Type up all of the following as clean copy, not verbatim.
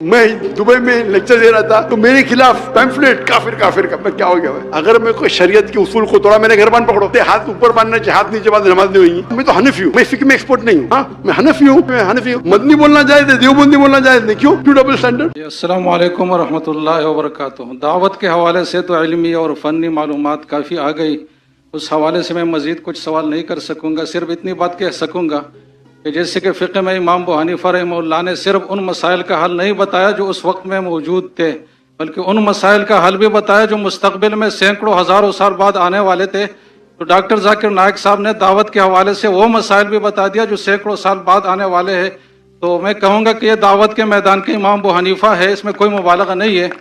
मैं दुबई में लेक्चर दे रहा था तो मेरे खिलाफ पैम्फलेट काफिर काफिर का। मैं क्या हो गया भाई? अगर मैं कोई शरीयत के उसूल को तोड़ा, मैंने घरबान पकड़ो, हाथ ऊपर बांधना चाहिए, हाथ नीचे बांधना नमाज नहीं हुई। मैं तो हनफी हूँ, मैं फिक्र में एक्सपर्ट नहीं हूँ। हाँ, मैं हनफी हूँ, मदनी बोलना जायज है, देवबंदी बोलना जायज नहीं। क्यों डबल स्टैंडर्ड? अस्सलाम वालेकुम व रहमतुल्लाहि व बरकातुहू। दावत के हवाले से तो इल्मी और फ़नी मालूमात काफ़ी आ गई, उस हवाले से मैं मज़ीद कुछ सवाल नहीं कर सकूँगा। सिर्फ इतनी बात कह सकूँगा कि जैसे कि फ़िक़्ह में इमाम अबू हनीफ़ा रहमतुल्लाह ने सिर्फ उन मसाइल का हल नहीं बताया जो उस वक्त में मौजूद थे, बल्कि उन मसाइल का हल भी बताया जो मुस्तक़बिल में सैकड़ों हज़ारों साल बाद आने वाले थे। तो डॉक्टर जाकिर नाइक साहब ने दावत के हवाले से वो मसाइल भी बता दिया जो सैकड़ों साल बाद आने वाले हैं। तो मैं कहूँगा कि ये दावत के मैदान के इमाम अबू हनीफ़ा है, इसमें कोई मुबालगा नहीं है।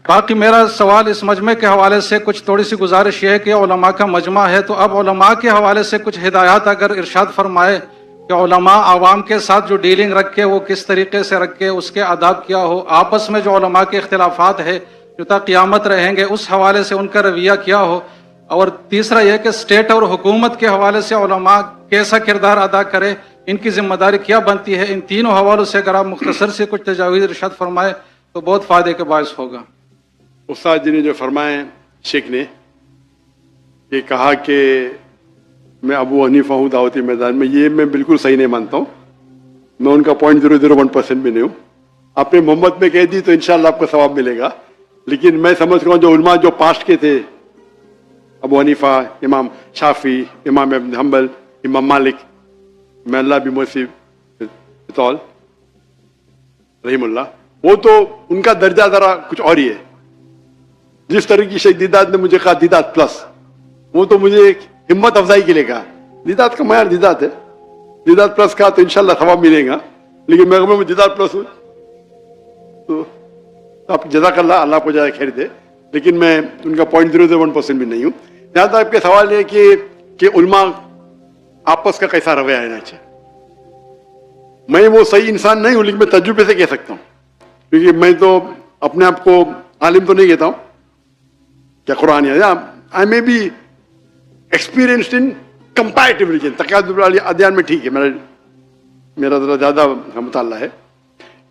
बाकी मेरा सवाल इस मजमे के हवाले से कुछ थोड़ी सी गुजारिश ये है कि उलमा का मजमा है, तो अब उलमा के हवाले से कुछ हिदायत अगर इरशाद फरमाए कि उलमा आवाम के साथ जो डीलिंग रखे वो किस तरीके से रखे, उसके आदाब क्या हो, आपस में जो उलमा के इख्तिलाफात है जो तक क़यामत रहेंगे उस हवाले से उनका रवैया क्या हो। और तीसरा यह कि स्टेट और हुकूमत के हवाले से उलमा कैसा किरदार अदा करे, इनकी जिम्मेदारी क्या बनती है। इन तीनों हवालों से अगर आप मुख्तसर से कुछ तजावीज़ इरशाद फरमाए तो बहुत फ़ायदे के बायस होगा। उस्ताद जी ने जो फरमाए, शेख ने ये कहा कि मैं अबू हनीफा हूँ दावती मैदान में, ये मैं बिल्कुल सही नहीं मानता हूँ। मैं उनका 0.001% भी नहीं हूँ। आपने मोहम्मद में कह दी तो इंशाल्लाह आपको सवाब मिलेगा, लेकिन मैं समझ रहा हूँ जो उलमा जो पास्ट के थे, अबू हनीफा, इमाम शाफी, इमाम इब्न हम्बल, इमाम मालिक, मैं अल्लाह भी मुसीब तौल रहीमुल्लाह, वो तो उनका दर्जा जरा कुछ और ही है। जिस तरह की शेख दीदात ने मुझे कहा दीदात प्लस, वो तो मुझे एक हिम्मत अफजाई के लिए कहा। दीदात का मयार दीदात है, दीदात प्लस का तो इंशाल्लाह सवाब मिलेगा, लेकिन मैं दीदात प्लस हूँ तो आप जज़ाकल्लाह, अल्लाह को ज़्यादा खैर दे, लेकिन मैं उनका 0.001% भी नहीं हूँ। जहाँ तक आपके सवाल है कि उलमा आपस का कैसा रवैया रहना चाहिए, मैं वो सही इंसान नहीं हूँ, लेकिन मैं तजुर्बे से कह सकता हूँ, क्योंकि मैं तो अपने आप को आलिम तो नहीं कहता हूँ क्या कुरान है। I may be experienced in comparative religion, तकादुर वाली अध्ययन में ठीक है, मेरा जरा ज्यादा मुताल्ला है,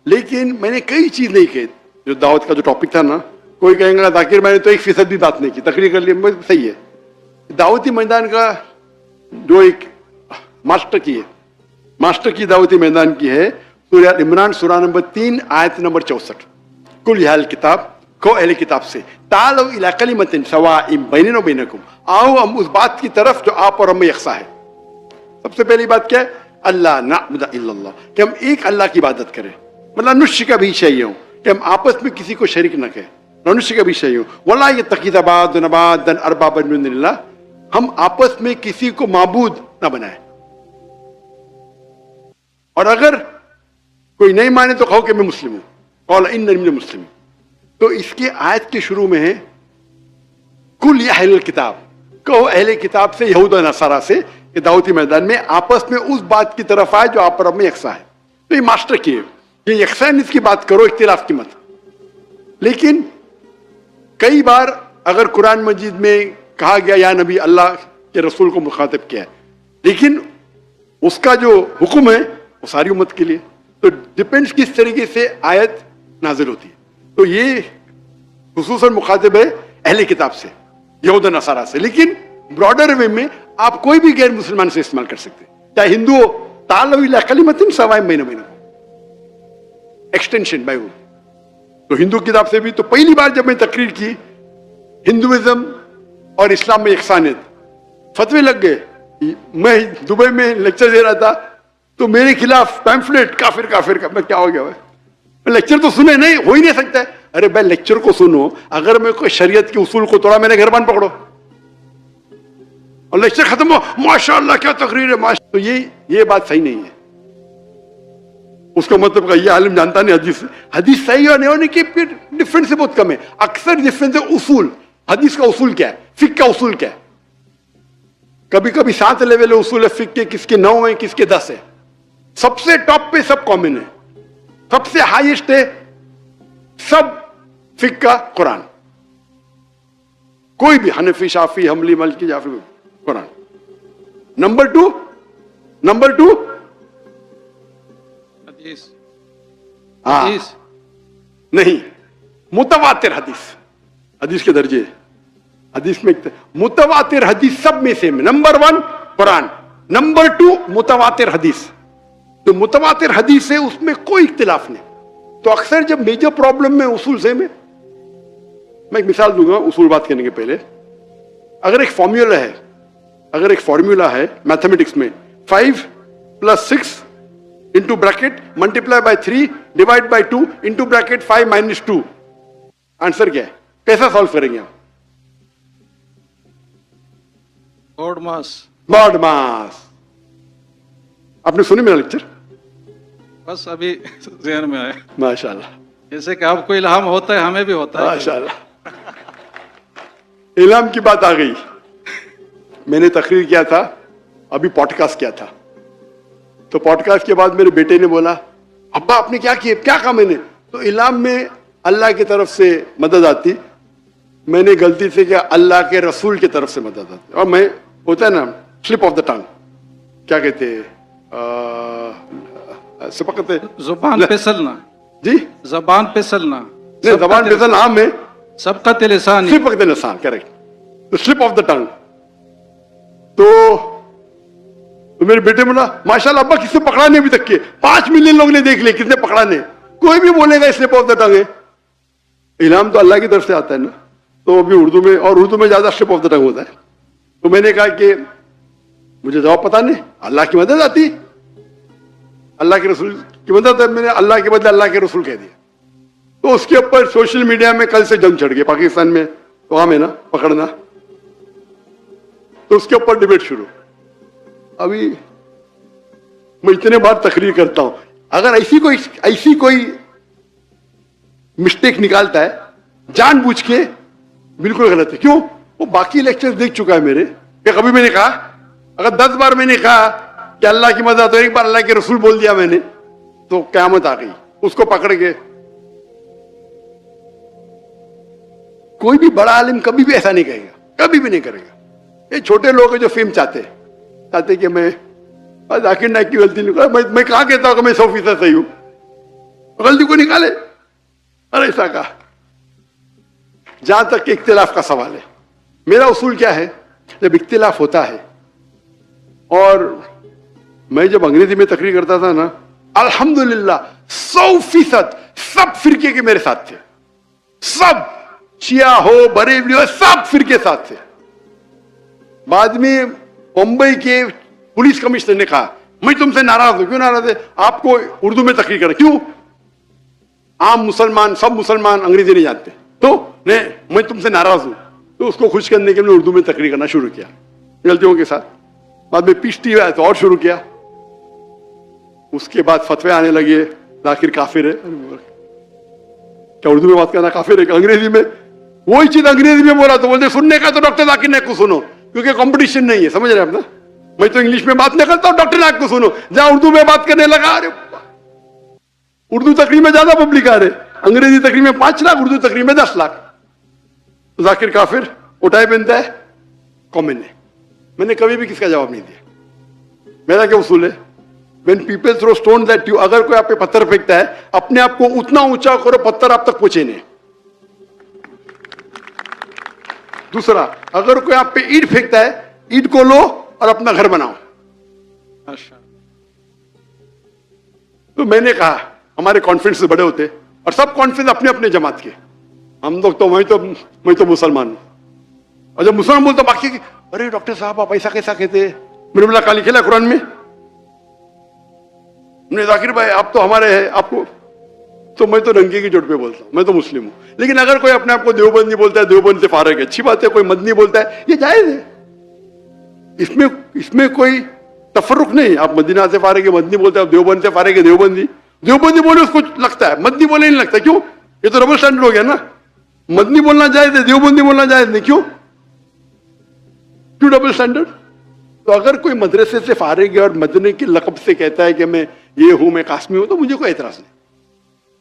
लेकिन मैंने कई चीज नहीं कही। जो दावत का जो टॉपिक था ना, कोई कहेगा जाकिर मैंने तो 1% भी बात नहीं की, तकरीर कर लिया, सही है। दावती मैदान का जो एक मास्टर की दावती मैदान की है सूरह इमरान सूरह नंबर 3 आयत नंबर 64, कुल या अहल किताब, को अहले किताब से तालो इला कलिमतिन सवाइम बैनना व बैनकुम, आओ हम उस बात की तरफ जो आप और हम में यकसा है। सबसे पहली बात क्या है? अल्लाह नअबुद इल्लल्लाह, कि हम एक अल्लाह की इबादत करें, मतलब नुश्रिका भी शैअन, कि हम आपस में किसी को शरीक न करें, नुश्रिका भी शैअन, वला यत्तखिज़ बादुना बादन अरबाबन मिन दुनिल्लाह, हम आपस में किसी को माबूद न बनाए। और अगर कोई नहीं माने तो कहो कि मैं मुस्लिम हूं, कौल इन्नी मिनल मुस्लिमीन। तो इसके आयत के शुरू में है कुल या अहले किताब, कहो अहले किताब से, यहूद और नसारा से, कि दावती मैदान में आपस में उस बात की तरफ आए जो आप और अब में यकसा है। तो ये मास्टर की है, ये यकसानियत की बात करो, इख्तिलाफ की मत। लेकिन कई बार अगर कुरान मजीद में कहा गया या नबी अल्लाह के रसूल को मुखातिब किया है, लेकिन उसका जो हुक्म है वो सारी उम्मत के लिए, तो डिपेंड्स किस तरीके से आयत नाजिल होती है। तो ये खुसूसन मुखातिब है अहले किताब से, यहूद और नसारा से, लेकिन ब्रॉडर वे में आप कोई भी गैर मुसलमान से इस्तेमाल कर सकते हैं, चाहे हिंदू हो, तालो इला कलिमतिन सवाइम बैनना व बैनकुम, एक्सटेंशन बाय वो। तो हिंदू किताब से भी तो पहली बार जब मैं तकरीर की हिंदुइज्म और इस्लाम में यकसानियत, फतवे लग गए। मैं दुबई में लेक्चर दे रहा था तो मेरे खिलाफ पैम्फलेट काफिर काफिर का। मैं क्या हो गया भाई? लेक्चर तो सुने नहीं, हो ही नहीं सकता है। अरे भाई लेक्चर को सुनो, अगर मैं कोई शरीयत के उसूल को तोड़ा, मैंने घरबान पकड़ो और लेक्चर खत्म हो, माशाअल्लाह क्या तकरीर है, तो ये बात सही नहीं है। उसका मतलब ये आलिम जानता नहीं हदीस, हदीस सही और नहीं होने की फिर डिफरेंस से बहुत कम है। अक्सर डिफरेंस है उसूल, हदीस का उसूल क्या है, फिक का उसूल क्या है। कभी कभी 7 लेवल उसूल है फिक के, किसके 9 है, किसके 10 है। सबसे टॉप पे सब कॉमन है, सबसे हाईएस्ट है सब फिक का कुरान। कोई भी Hanafi, Shafi, Hanbali, Maliki, Jafari, Quran. Number two हदीस, हाँ, नहीं, मुतवातिर हदीस, हदीस के दर्जे, हदीस में मुतवातिर हदीस सब में सेम। नंबर 1 कुरान, नंबर 2 मुतवातिर हदीस। तो मुतवातिर हदीस है, उसमें कोई इख्तिलाफ नहीं। तो अक्सर जब मेजर प्रॉब्लम में उसूल से में, मैं एक मिसाल दूंगा उसूल बात करने के पहले। अगर एक फॉर्मूला है मैथमेटिक्स में 5 + 6 into bracket multiply by 3 divide by 2 into bracket 5 - 2, answer क्या है? कैसा सॉल्व करेंगे आप? गॉड मास। गॉड मास। आपने सुनी मेरा लेक्चर? बस अभी ज़हन में आया। माशाल्लाह, जैसे कि आपको इल्हाम होता है, हमें भी होता है। माशाल्लाह, इल्हाम की बात आ गई। मैंने तकरीर किया था, अभी पॉडकास्ट किया था। तो पॉडकास्ट के बाद मेरे बेटे ने बोला, अब्बा आपने क्या किया? क्या कहा मैंने? तो इल्हाम में अल्लाह की तरफ से मदद आती, मैंने गलती से क्या, अल्लाह के रसूल की तरफ से मदद आती। और मैं, होता है ना स्लिप ऑफ द टंग, क्या कहते हैं, सिपकते, जुबान फिसलना। जी, जबान फिसलना। नहीं, जबान फिसल आम में सबकत लिसानी। सिपकते निशान, करेक्ट। तो स्लिप ऑफ द टंग। तो मेरे बेटे बोला, माशाल्लाह अब्बा किसने पकड़ा नहीं अभी तक के? 5 मिलियन लोग ने देख लिया, किसने पकड़ा नहीं? कोई भी बोलेगा स्लिप ऑफ द टंग है। इल्हाम तो अल्लाह की तरफ से आता है ना। तो अभी उर्दू में, और उर्दू में ज्यादा स्लिप ऑफ द टंग होता है। तो मैंने कहा कि मुझे जवाब पता नहीं, अल्लाह की मदद आती, अल्लाह के रसूल की मदद है। मैंने अल्लाह के बदले अल्लाह के रसूल कह दिया। तो उसके ऊपर सोशल मीडिया में कल से जंग चढ़ गई, पाकिस्तान में तो हम है ना पकड़ना। तो उसके ऊपर डिबेट शुरू। अभी मैं इतने बार तकरीर करता हूं, अगर ऐसी कोई मिस्टेक निकालता है जानबूझ के, बिल्कुल गलत है। क्यों? वो बाकी लेक्चर्स देख चुका है मेरे। कि कभी मैंने कहा, अगर 10 बार मैंने कहा कि अल्लाह की मदद, तो एक बार अल्लाह के रसूल बोल दिया मैंने, तो क़यामत आ गई। उसको पकड़ के कोई भी बड़ा आलिम कभी भी ऐसा नहीं कहेगा, कभी भी नहीं करेगा। ये छोटे लोग हैं जो फेम चाहते कि मैं जाकिर नाइक की गलती निकाल, मैं कहां कहता हूं कि मैं 100% सही हूं, गलती को निकाले। अरे ऐसा कहा। जहां तक इख्तिलाफ का सवाल है, मेरा उसूल क्या है, जब इख्तिलाफ होता है, और मैं जब अंग्रेजी में तकरीर करता था ना, अल्हम्दुलिल्लाह 100% सब फिरके के मेरे साथ थे। सब, शिया हो, बरेलवी हो, सब फिरके साथ थे। बाद में मुंबई के पुलिस कमिश्नर ने कहा, मैं तुमसे नाराज हूं। क्यों नाराज है? आपको उर्दू में तकरीर करा। क्यों? आम मुसलमान, सब मुसलमान अंग्रेजी नहीं जानते, तो मैं तुमसे नाराज हूं। तो उसको खुश करने के लिए उर्दू में तकरीर करना शुरू किया, गलतियों के साथ। बाद में पीछती हुआ तो और शुरू किया। उसके बाद फतवे आने लगे, जाकिर काफिर है। क्या उर्दू में बात करना काफिर है? अंग्रेजी में वही चीज अंग्रेजी में बोला तो बोलते सुनने का तो डॉक्टर जाकिर नाइक को सुनो, क्योंकि कंपटीशन नहीं है। समझ रहे हैं आप ना? मैं तो इंग्लिश में बात नहीं करता हूं, डॉक्टर नाइक को सुनो। जहां उर्दू में बात करने लगा, अरे उर्दू तकरीर में ज्यादा पब्लिक आ रहे, अंग्रेजी तकरीर में 5 लाख, उर्दू तकरीर में 10 लाख। तो जाकिर काफिर उठाए पहनता है, कॉमन है। मैंने कभी भी किसका जवाब नहीं दिया। मेरा क्या उसूल है, When people throw stones at you, अगर कोई आप पे पत्थर फेंकता है, अपने आप को उतना ऊंचा करो पत्थर आप तक पहुंचे नहीं। दूसरा, अगर कोई आप पे ईंट फेंकता है, ईंट को लो और अपना घर बनाओ। अच्छा। तो मैंने कहा, हमारे कॉन्फ्रेंस बड़े होते और सब कॉन्फ्रेंस अपने अपने जमात के, हम लोग तो मैं तो मुसलमान हूं। और जब मुसलमान बोलता बाकी की, अरे डॉक्टर साहब आप ऐसा कैसा कहते? मैंने बोला कल लिखा कुरान में। जाकिर भाई आप तो हमारे हैं, आपको तो मैं तो रंगे की चोट पे बोलता हूं, मैं तो मुस्लिम हूं। लेकिन अगर कोई अपने आप को देवबंदी बोलता है, देवबंद से फारग है, अच्छी बात है। कोई मदनी बोलता है, ये जायज है। इसमें कोई तफरुक नहीं। आप मदीना से फारग है, मदनी बोलते हैं, देवबंद से फारग है, देवबंदी बोले उसको लगता है, मदनी बोले नहीं लगता। क्यों? ये तो डबल स्टैंडर्ड हो गया ना। मदनी बोलना जायज है, देवबंदी बोलना जायज नहीं। क्यों डबल स्टैंडर्ड? तो अगर कोई मदरसे से फारिग है और मदने के लक़ब से कहता है कि मैं ये हूं, मैं कासमी हूं, तो मुझे कोई एतराज नहीं।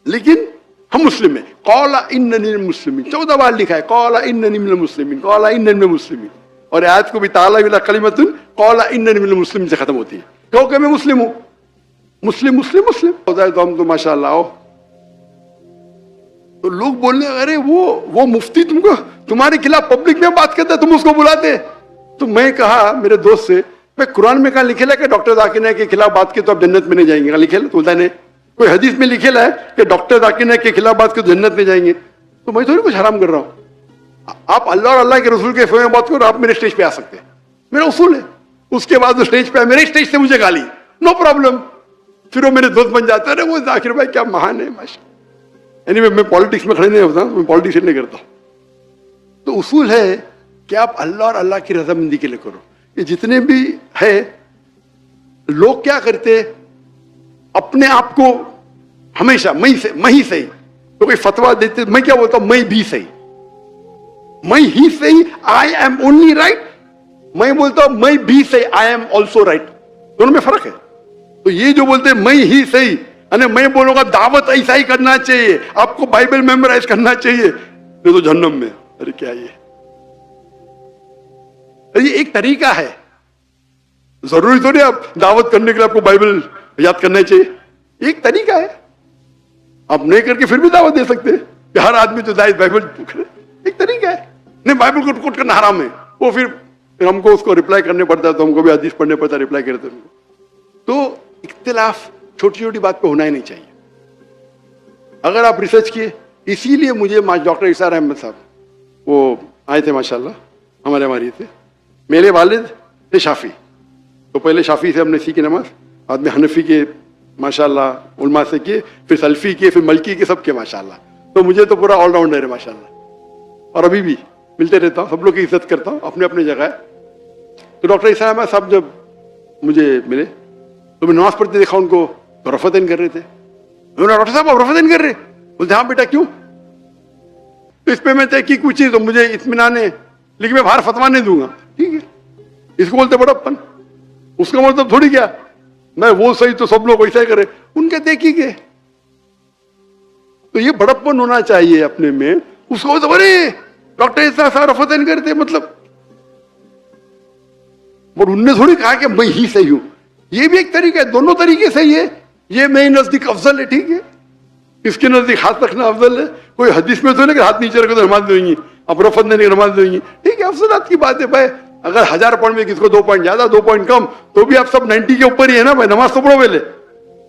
लेकिन हम मुस्लिम हैं। कौला इन्ननी मिनल मुस्लिमीन 14 बार लिखा है, कौला इन्ननी मिनल मुस्लिमीन, कौला इन्ननी मिनल मुस्लिमीन। और आयत को भी ताला बिला कलिमतुन कौला इन्ननी मिनल मुस्लिमीन से खत्म होती है। क्यों कि मैं मुस्लिम हूं। मुस्लिम मुस्लिम मुस्लिम होता है तो हम तो माशाअल्लाह। तो लोग बोलने, अरे वो मुफ्ती तुमको तुम्हारे खिलाफ पब्लिक में बात करता है, तुम उसको बुलाते। तो मैं कहा मेरे दोस्त से, भाई कुरान में कहा लिखेला कि डॉक्टर जाकिर नाइक के खिलाफ बात की तो आप जन्नत में नहीं जाएंगे? कहा लिखेला? तो बोलता नहीं, कोई हदीस में लिखेला है कि डॉक्टर जाकिर नाइक के खिलाफ बात की तो जन्नत में जाएंगे? तो मैं थोड़ी कुछ हराम कर रहा हूं। आप अल्लाह और अल्लाह के रसूल के फेवर में बात करो, आप मेरे स्टेज पे आ सकते हैं, मेरा उसूल है। उसके बाद वो स्टेज पे आए, मेरे स्टेज से मुझे गाली, नो प्रॉब्लम। फिर वो मेरे दोस्त बन जाते हैं, अरे वो जाकिर भाई क्या महान है, माशा। एनीवे, मैं पॉलिटिक्स में खड़े नहीं होता, मैं पॉलिटिक्स नहीं करता। तो उसूल है कि आप अल्लाह और अल्लाह की रजामंदी के लिए करो। ये जितने भी है लोग क्या करते, अपने आप को हमेशा मैं ही सही, तो कोई फतवा देते, मैं क्या बोलता हूं, मैं भी सही, मैं ही सही, आई एम ओनली राइट। मैं बोलता हूं मैं भी सही, आई एम ऑल्सो राइट। दोनों में फर्क है। तो ये जो बोलते हैं मैं ही सही, अरे मैं बोलूंगा दावत ऐसा ही करना चाहिए, आपको बाइबल मेमोराइज करना चाहिए, ये तो जहन्नम में। अरे क्या ये एक तरीका है। जरूरी तो नहीं आप दावत करने के लिए आपको बाइबल याद करना चाहिए, एक तरीका है। आप नहीं करके फिर भी दावत दे सकते हैं कि हर आदमी जो बाइबल करे, एक तरीका है। नहीं, बाइबल को कोट करना हराम है, वो फिर हमको उसको रिप्लाई करने पड़ता है, तो हमको भी हदीस पढ़ने पड़ता है, रिप्लाई करते हैं उनको। तो इख्तिलाफ छोटी छोटी बात पे होना ही नहीं चाहिए। अगर आप रिसर्च किए, इसीलिए मुझे डॉक्टर इसार अहमद साहब वो आए थे माशाल्लाह, हमारे थे। मेरे वालिद थे शाफी, तो पहले शाफी से हमने सीखी नमाज, बाद में हनफी के माशाल्लाह उलमा से किए, फिर सल्फी के, फिर मलकी के, सब के माशाल्लाह। तो मुझे तो पूरा ऑलराउंडर है माशाल्लाह, और अभी भी मिलते रहता हूँ, सब लोग की इज्जत करता हूँ, अपने अपने जगह है। तो डॉक्टर इसार अहमद साहब जब मुझे मिले तो मैं नमाज पढ़ते देखा उनको, तो रफतन कर रहे थे। डॉक्टर साहब आप रफतन कर रहे? बोलते हाँ बेटा, क्यों? तो इस पे मैं तय की कुछ चीज तो मुझे इत्मीनान है, लेकिन मैं बाहर फतवा नहीं दूंगा। ठीक है, इसको बोलते बड़प्पन। उसका मतलब थोड़ी क्या मैं वो सही तो सब लोग वैसा ही करे, उनके देखिए। तो ये बड़प्पन होना चाहिए अपने में। उसको तो अरे डॉक्टर ऐसा सा रफतन करते, मतलब और उनने थोड़ी कहा कि मैं ही सही हूं। ये भी एक तरीका है, दोनों तरीके सही है। ये मेरे नजदीक अफजल है, ठीक है, इसके नजदीक हाथ रखना अफजल है। कोई हदीस में तो नहीं कि हाथ नीचे रखो तो नमाज देंगी, अब रफत नहीं नमाज देंगी, ठीक है, अफजलात की बात है भाई। अगर 1000 पॉइंट में किसको 2 पॉइंट ज्यादा 2 पॉइंट कम, तो भी आप सब 90 के ऊपर ही है ना भाई। नमाज तो पढ़ो पहले,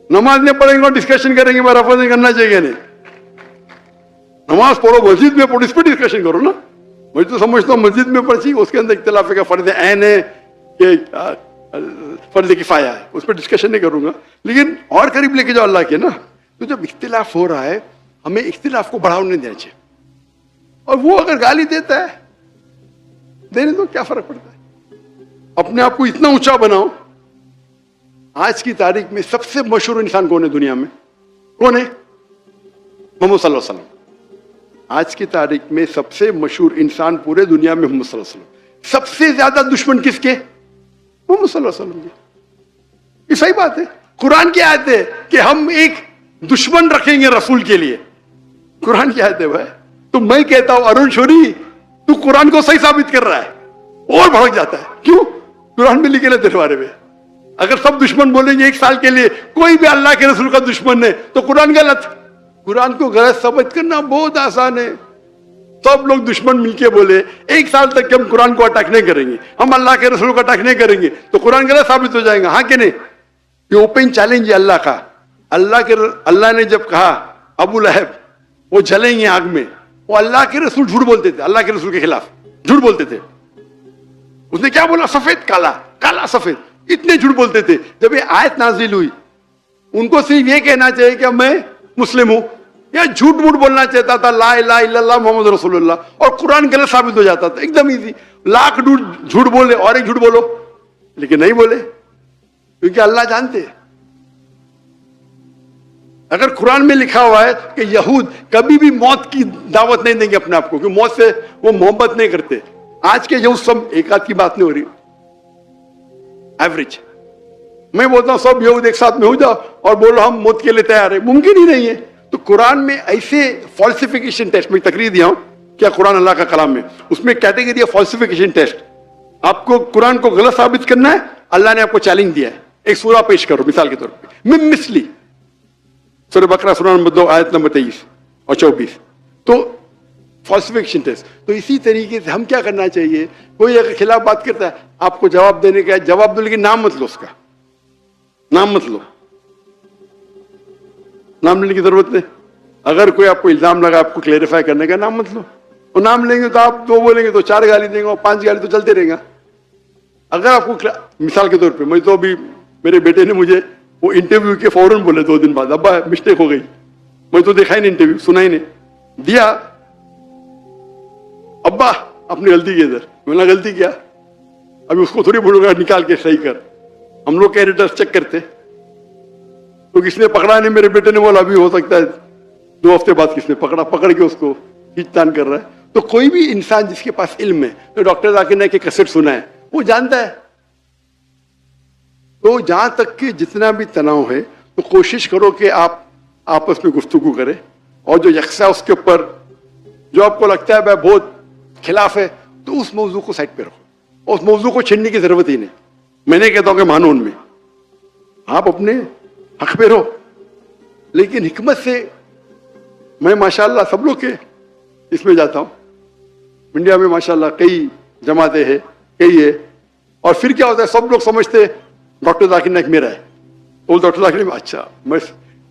नमाज नहीं पढ़ेंगे और डिस्कशन करेंगे भाई रफत नहीं करना चाहिए नहीं। नमाज पढ़ो, मस्जिद में पढ़ो, इस पर डिस्कशन करो ना। मैं तो समझता हूँ मस्जिद में पढ़ी, उसके अंदर इख्तिलाफ का फर्ज ऐन है कि फर्ज किफाया है, उस पर डिस्कशन नहीं करूंगा। लेकिन और करीब लेके जाओ अल्लाह के ना। तो जब इख्तिलाफ हो रहा है, हमें इख्तिलाफ को बढ़ावा नहीं देना चाहिए। और वो अगर गाली देता है, देने दो, क्या फर्क पड़ता है। अपने आप को इतना ऊंचा बनाओ। आज की तारीख में सबसे मशहूर इंसान कौन है दुनिया में? कौन है? मोहम्मद सल्लल्लाहु अलैहि वसल्लम। आज की तारीख में सबसे मशहूर इंसान पूरे दुनिया में मोहम्मद सल्लल्लाहु अलैहि वसल्लम। सबसे ज्यादा दुश्मन किसके? मोहम्मद सल्लल्लाहु अलैहि वसल्लम के। ये सही बात है। कुरान की आयत है कि हम एक दुश्मन रखेंगे रसूल के लिए। कुरान की आयत है भाई। तो मैं कहता हूं अरुण शोरी, तू कुरान को सही साबित कर रहा है, और भड़क जाता है। क्यों? कुरान में लिखे तेरे बारे में। अगर सब दुश्मन बोलेंगे 1 साल के लिए कोई भी अल्लाह के रसूल का दुश्मन है, तो कुरान गलत। कुरान को गलत साबित करना बहुत आसान है। सब लोग दुश्मन मिलके बोले 1 साल तक हम कुरान को अटैक नहीं करेंगे, हम अल्लाह के रसूल को अटैक नहीं करेंगे, तो कुरान गलत साबित हो जाएगा। हाँ कि नहीं? ये ओपन चैलेंज है अल्लाह का। अल्लाह ने जब कहा अबू लहब वो जलेंगे आग में, वो अल्लाह के रसूल झूठ बोलते थे, अल्लाह के रसूल के खिलाफ झूठ बोलते थे। उसने क्या बोला? सफेद काला, काला सफेद, इतने झूठ बोलते थे। जब ये आयत नाजिल हुई, उनको सिर्फ ये कहना चाहिए कि मैं मुस्लिम हूं, या झूठ मूठ बोलना चाहता था, ला इलाहा इल्लल्लाह मोहम्मद रसूलुल्लाह, और कुरान गलत साबित हो जाता था। एकदम इजी। लाख झूठ बोले और एक झूठ बोलो, लेकिन नहीं बोले, क्योंकि अल्लाह जानते हैं। अगर कुरान में लिखा हुआ है कि यहूद कभी भी मौत की दावत नहीं देंगे अपने आप को, क्योंकि मौत से वो मोहब्बत नहीं करते। आज के यहूद सब, एक आध की बात नहीं हो रही, एवरेज। मैं बोलता हूं सब यहूद एक साथ में हो जाओ और बोलो हम मौत के लिए तैयार है, मुमकिन ही नहीं है। तो कुरान में ऐसे फॉल्सिफिकेशन टेस्ट, में तकरीर दिया हूं, क्या कुरान अल्लाह का कलाम में, उसमें कैटेगरी है फॉल्सिफिकेशन टेस्ट। आपको कुरान को गलत साबित करना है, अल्लाह ने आपको चैलेंज दिया है। एक सूरा पेश करो मिसाल के तौर पर, मिस्ली सूरह बकरा सूरह नंबर 2 आयत नंबर 23 और 24। तो फॉल्सिफिकेशन टेस्ट। तो इसी तरीके से हम क्या करना चाहिए, कोई अगर खिलाफ बात करता है, आपको जवाब देने का है, जवाब दो, लेकिन नाम मत लो, उसका नाम मत लो, नाम लेने की जरूरत नहीं। अगर कोई आपको इल्जाम लगा, आपको क्लेरिफाई करने का, नाम मत लो। और नाम लेंगे तो आप 2 बोलेंगे तो 4 गाली देंगे, और 5 गाली तो चलते रहेगा। अगर आपको मिसाल के तौर पे, मैं तो अभी मेरे बेटे ने मुझे वो इंटरव्यू के फौरन बोले 2 दिन बाद, अब्बा मिस्टेक हो गई। मैं तो देखा ही नहीं इंटरव्यू, सुना ही नहीं, दिया, अब्बा अपनी गलती की इधर। मैंने गलती किया, अभी उसको थोड़ी बोलूंगा निकाल के सही कर। हम लोग कैरेक्टर्स चेक करते, तो किसने पकड़ा नहीं, मेरे बेटे ने बोला अभी हो सकता है 2 हफ्ते बाद किसने पकड़ा, पकड़ के उसको खींचतान कर रहा है। तो कोई भी इंसान जिसके पास इल्म है, तो डॉक्टर जाकिर नाइक के कैसेट सुना है, वो जानता है। तो जहां तक कि जितना भी तनाव है, तो कोशिश करो कि आप आपस में गुफ्तगू करें, और जो यकसा उसके ऊपर जो आपको लगता है वह बहुत खिलाफ है, तो उस मौजू को साइड पे रखो, उस मौजू को छीनने की जरूरत ही नहीं। मैंने कहता हूं कि मानो उनमें, आप अपने हक पे रहो, लेकिन हिकमत से। मैं माशाल्लाह सब लोग के इसमें जाता हूं, इंडिया में माशाल्लाह कई जमातें हैं, कई है, और फिर क्या होता है, सब लोग समझते डॉक्टर जाकिर नाइक मेरा है, वो डॉक्टर जाकिर, अच्छा मैं,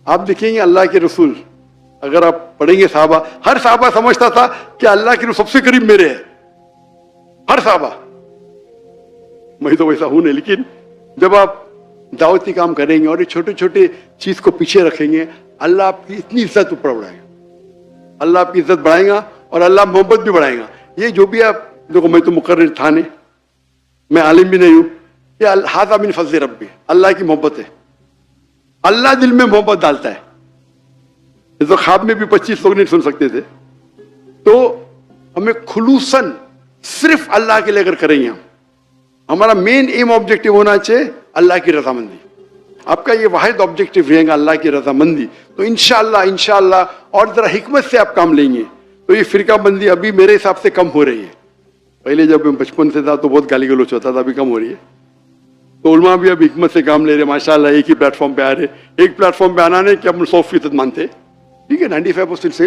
आप देखेंगे अल्लाह के रसूल, अगर आप पढ़ेंगे साहबा, हर साहबा समझता था कि अल्लाह के सबसे करीब मेरे है, हर साहबा। मैं तो वैसा हूं नहीं, लेकिन जब आप दावती काम करेंगे और ये छोटे छोटे चीज को पीछे रखेंगे, अल्लाह आपकी इतनी इज्जत ऊपर बढ़ाएगा, अल्लाह आपकी इज्जत बढ़ाएगा, और अल्लाह मोहब्बत भी बढ़ाएगा। ये जो भी आप देखो, मैं तो मुकर्रिर था नहीं, मैं आलिम भी नहीं हूं, ये हाज़ा मिन फज़्ल रब्बी, अल्लाह की मोहब्बत है। अल्लाह दिल में मोहब्बत डालता है। ये तो ख्वाब में भी 25 लोग नहीं सुन सकते थे। तो हमें खुलूसन सिर्फ अल्लाह के लिए अगर करेंगे, हमारा मेन एम ऑब्जेक्टिव होना चाहिए अल्लाह की रजामंदी। आपका ये वाहिद ऑब्जेक्टिव रहेगा अल्लाह की रजामंदी, तो इंशाअल्लाह और जरा हिकमत से आप काम लेंगे, तो ये फिरका बंदी अभी मेरे हिसाब से कम हो रही है। पहले जब मैं बचपन से था तो बहुत गाली गलौच होता था, अभी कम हो रही है। तो उलमा भी अब हिकमत से काम ले रहे, माशाल्लाह एक ही प्लेटफॉर्म पे आ रहे। एक प्लेटफॉर्म पे आना नहीं कि हम 100% मानते, ठीक है, 95% से